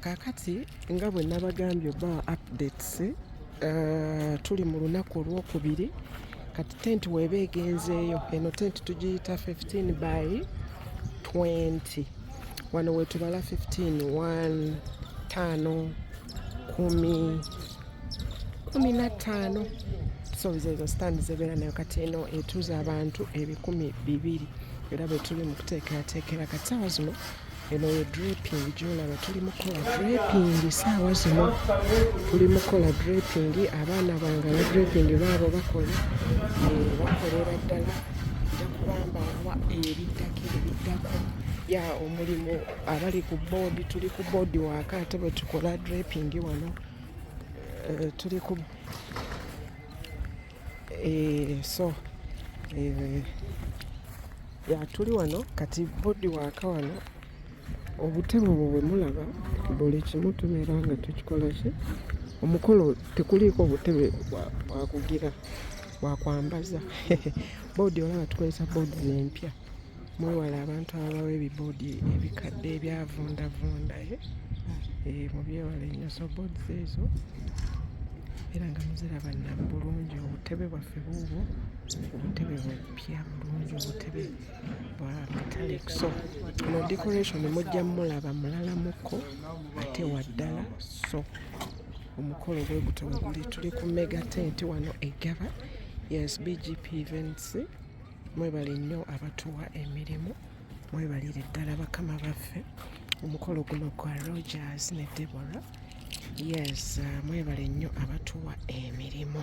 Kakati nga bwe nabagambye ba updates tuli mu lunaku olwokubiri kati tent weeba egenzeeyo eno tent tugiyita 15 by 20 wano wetubala 15 1 5 10 15 tusobeza ezo stand zebeera nayo kati eno etuuza abantu 200 era bwe tuli mu kuteekerateekera kati saawa zino eno ye draping gyolaba tuli mukola draping saawa zino tuli mukola draping abaana bange ne draping baabo bakola bakolera ddala nja kubamba wa ebiddako ya omulimu abali ku boodi tuli ku boodi waaka ate bwe tukola draping wano tuli ku tuli wano kati boodi waaka wano obutebe obwo bwe mulaba buli kimu tubeera nga tukikola ki omukolo tekuliiko obutebe bwakugira bwakwambaza boodi olaba tukozesa boodi empya mwewala abantu ababawa ebiboodi ebikadde ebyavundavunda mu byewala ennyo so boodi ezo era nga muziraba bulungi obutebe bwaffe buubwo obutebe bupya bulungi obutebe bwa metallic so no decoration mujja mulaba mulala muko ate waddala so omukolo gwe guto guli tuli ku mega tent wano egaba yes BGPevents mwebale nnyo abatuwa emirimu mwebalire ddala bakama baffe omukolo guno kwa Rogers ne Deborah yes mwebale nnyo abatuwa emirimu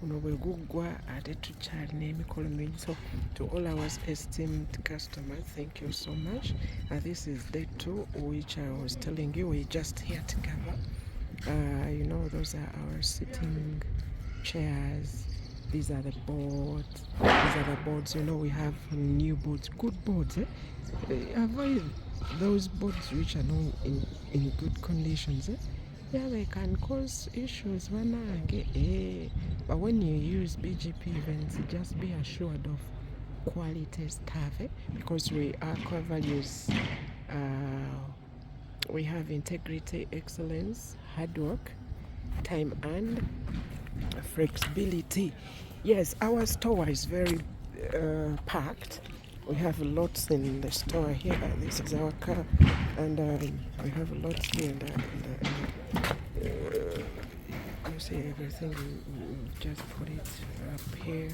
uno bwe guggwa ate tukyalina emikolo mingi so to all our esteemed customers thank you so much this is day 2 which I was telling you we just here together you know those are our sitting chairs. These are the boards. You know we have new boards, good boards. Avoid those boards which are not in good conditions. Yeah, they can cause issues. But when you use BGPevents, just be assured of quality stuff because our core values. We have integrity, excellence, hard work, time and flexibility. Yes, our store is very packed. We have lots in the store here. This is our car, and we have lots here. You see everything. We just put it up here.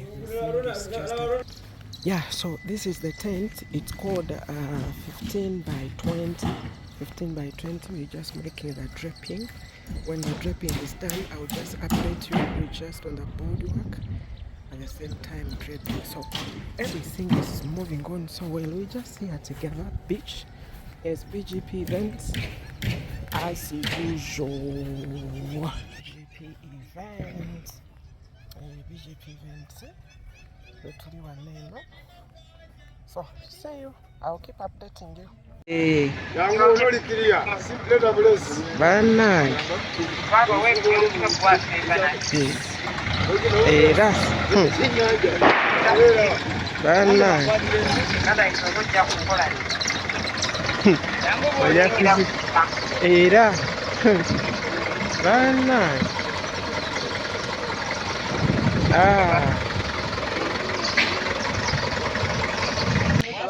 Everything is just. So this is the tent. It's called 15 by 20. 15 by 20. We're just making the draping. When the draping is done, I'll just update you. We're just on the boardwork at the same time draping. So everything is moving on so well. We just here together. Beach. Yes, BGPevents as usual. BGPevents. BGPevents. So see you. I'll keep updating you. Banange era banange era banange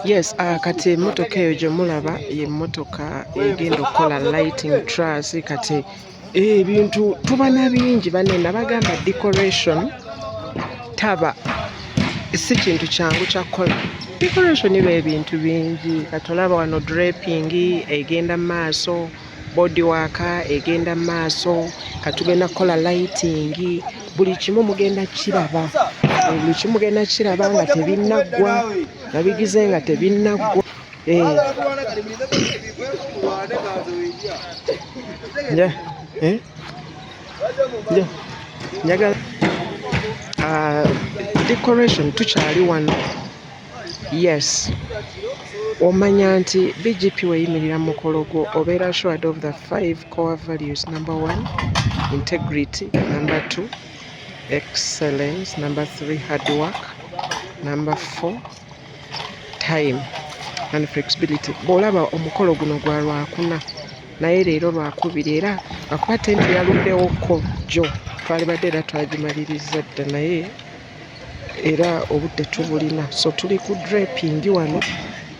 yes kati emmotoka eyo gye mulaba y'emmotoka egenda okukola lighting truss kati ebintu tuba na bingi banne nabagamba decoration taba si kintu kyangu kyakukola decoration iba ebintu bingi kati olaba wano draping egenda maaso bodywork egenda maaso katugenda kukola lighting buli kimu mugenda kiraba buli kimu mugenda kiraba nga tebinnaggwa nabigize nga tebinnaggwa njagala decoration tukyali wano yes omanya nti BGP weyimirira mukolo gwo obeera assured of the 5 core values. Number 1 integrity, number 2 excellence, number 3 hard work, number 4 time. and flexibility. Bw'olaba omukolo guno gwa Lwakuna naye leero Lwakubiri era akuba tenti yaluddewoko jjo twalibadde era twagimaliriza dda naye era obudde tubulina, so tuli ku draping wano.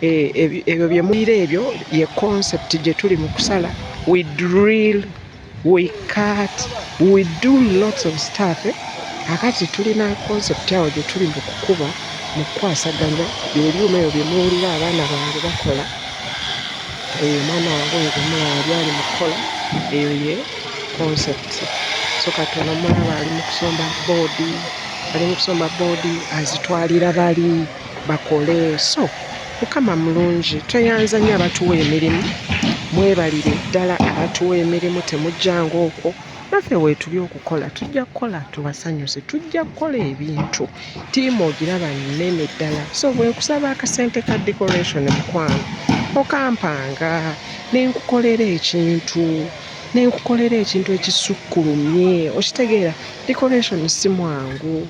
Ebyo bye muyiira ebyo ye concept gye tuli mu kusala. We drill, we cut, we do lots of stuff. Akati tulina concept awo gye tuli mu kukuba mu kukwasaganya ebyuma ebyo bye muwulira abaana bange bakola. Mwana wange oyo gemulaba byali mu kukola, eyo ye concept. So katono mulaba ali mu kusomba boodi azitwalira bali bakole. So Mukama mulungi, tweyanza nnyo abatuwa emirimu, mwebalire ddala abatuwa emirimu, temujjanga okwo. Naffe weetuli okukola tujja kukola tubasanyuse, tujja kukola ebintu ttiimu ogiraba nnene ddala. So bwe nkusaba akasente ka decoration mukwano okampanga nenkukolera ekintu ekisukkulumye, okitegeera. Decoration si mwangu,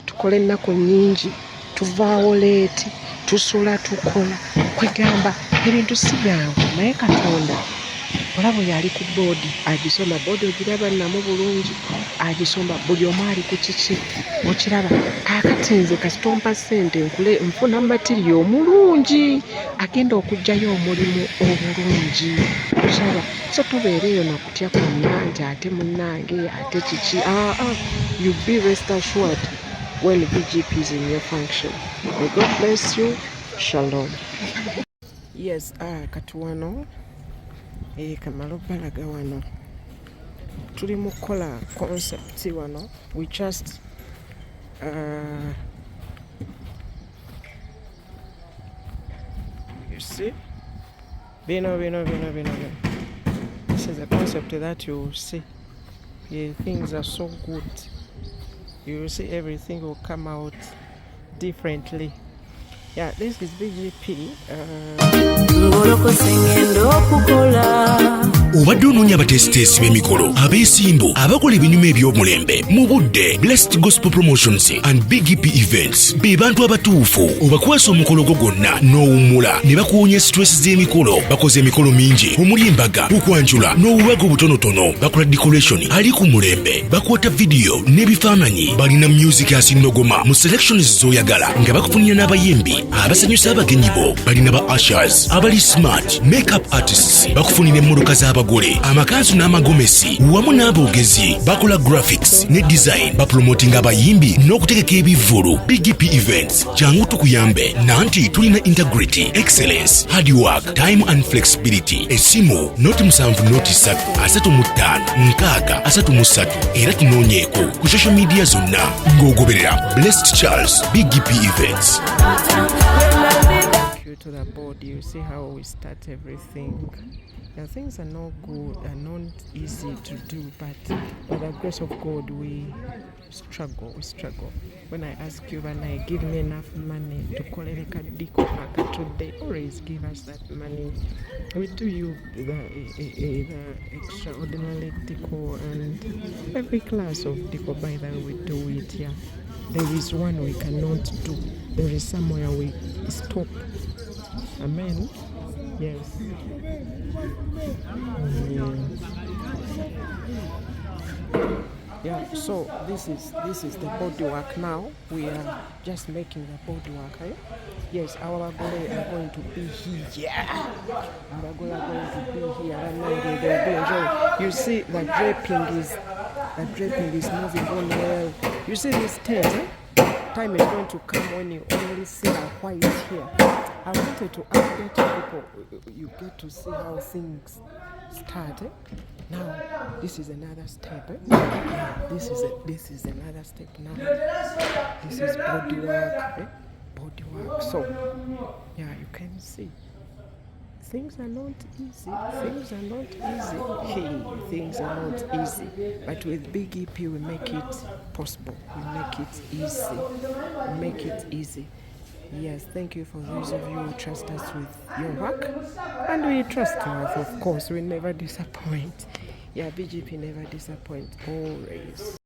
tukole ennaku nnyingi, tuvaawo leeti, tusula tukola, kwegamba ebintu si byangu naye Katonda olaba yali ku boodi agisomba, boodi ogiraba namu bulungi, agisomba buli omu ali ku kiki okiraba. Kaakati nze kasitompa ssente nfuna matiriyo omulungi agenda okuggyayo omulimu obulungi, okiraba. So tobeera eyo nakutya kwonna nti ate munnange ate kiki. You be rest assured when BGP is in your function. May God bless you. Shalom. Yes, kati wano kamala obbalaga wano tuli mu kukola concept wano. We just you see bino. This is a concept that you will see. Things are so good. You will see everything will come out differently. Yeah, this is BGP. Obadde onoonya abateesiteesi b'emikolo, abeesimbu, abakola ebinyumu eby'omulembe mu budde. Blessed Gospel Promotions and BGPevents be bantu abatuufu. Obakwasa omukolo gwo gwonna n'owummula ne bakuwonya stress z'emikolo. Bakoze emikolo mingi omuli embaga, okwanjula n'obubaga obutonotono. Bakola decoration ali ku mulembe, bakwata video n'ebifaananyi. Balina music asinnogoma mu selections z'oyagala nga bakufunira n'abayimbi abasanyusa abagenyi bo. Balina ba ushers abali smart, makeup artists bakufunira emmotoka z'abagole, amakanzu n'amagomesi wamu n'aboogezi. Bakola graphics ne design, bapromotinga abayimbi n'okutegeka ebivvulu. BGPevents jangu tukuyambe nanti tulina integrity, excellence, hardwork, time and flexibility. Esimu noti 7 noti 3 35 6 era tunoonyeeko ku social media zonna ng'ogoberera Blessed Charles BGPevents. To the board, you see how we start everything. Now things are not good, are not easy to do, but by the grace of God we struggle. When I ask you, when I give me enough money to collect a decor today, always give us that money. We do you the extraordinary decor, and every class of decor, by the way, we do it here. There is one we cannot do. There is somewhere we stop. Amen. Yes. Yeah. So this is the bodywork now. We are just making the bodywork. Eh? Yes, our bagole are going to be here. Our bagole are going to be here. And they'll be enjoying. You see, the draping is moving on well. You see this tent. Time is going to come when you only see a white here. I wanted to update people. You get to see how things started. Now, this is another step. This is another step now. This is bodywork. Bodywork. So, yeah, you can see. Things are not easy. Things are not easy. But with Big EP, we make it possible. We make it easy. Yes, thank you for those of you who trust us with your work. And we trust you, of course. We never disappoint. Yeah, BGP never disappoints, always.